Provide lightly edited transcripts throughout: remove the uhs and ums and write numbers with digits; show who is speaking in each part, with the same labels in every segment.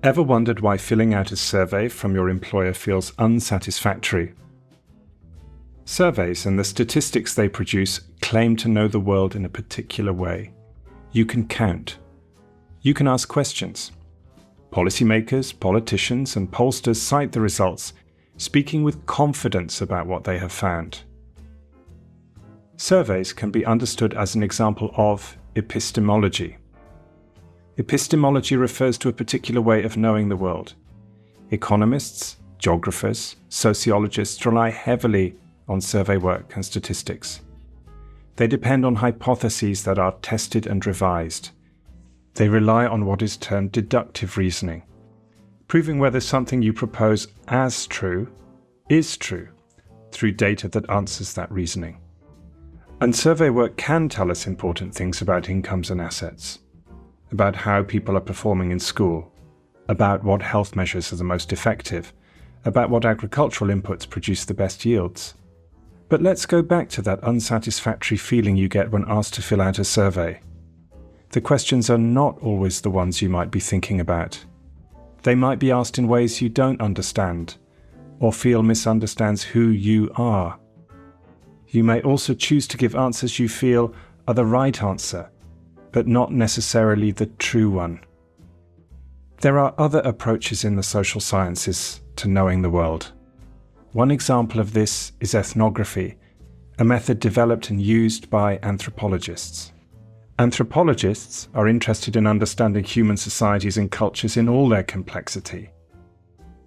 Speaker 1: Ever wondered why filling out a survey from your employer feels unsatisfactory? Surveys and the statistics they produce claim to know the world in a particular way. You can count. You can ask questions. Policymakers, politicians, and pollsters cite the results, speaking with confidence about what they have found. Surveys can be understood as an example of epistemology. Epistemology refers to a particular way of knowing the world. Economists, geographers, sociologists rely heavily on survey work and statistics. They depend on hypotheses that are tested and revised. They rely on what is termed deductive reasoning, proving whether something you propose as true is true through data that answers that reasoning. And survey work can tell us important things about incomes and assets, about how people are performing in school, about what health measures are the most effective, about what agricultural inputs produce the best yields. But let's go back to that unsatisfactory feeling you get when asked to fill out a survey. The questions are not always the ones you might be thinking about. They might be asked in ways you don't understand, or feel misunderstands who you are. You may also choose to give answers you feel are the right answer, but not necessarily the true one. There are other approaches in the social sciences to knowing the world. One example of this is ethnography, a method developed and used by anthropologists. Anthropologists are interested in understanding human societies and cultures in all their complexity.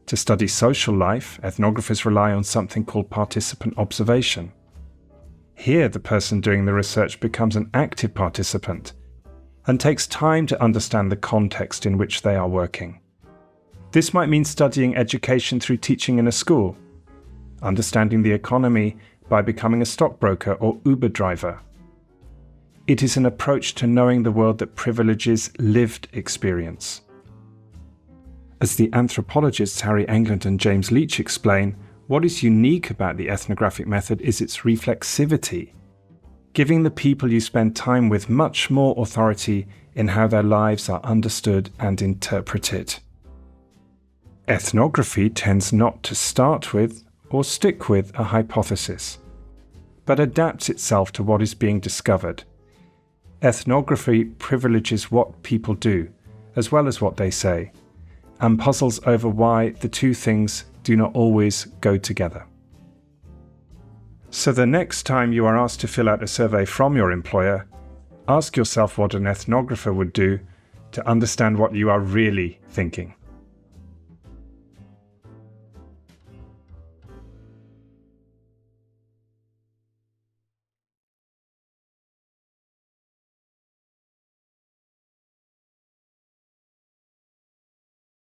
Speaker 1: To study social life, ethnographers rely on something called participant observation. Here, the person doing the research becomes an active participant and takes time to understand the context in which they are working. This might mean studying education through teaching in a school, understanding the economy by becoming a stockbroker or Uber driver. It is an approach to knowing the world that privileges lived experience. As the anthropologists Harry England and James Leach explain, what is unique about the ethnographic method is its reflexivity, giving the people you spend time with much more authority in how their lives are understood and interpreted. Ethnography tends not to start with or stick with a hypothesis, but adapts itself to what is being discovered. Ethnography privileges what people do, as well as what they say, and puzzles over why the two things do not always go together. So the next time you are asked to fill out a survey from your employer, ask yourself what an ethnographer would do to understand what you are really thinking.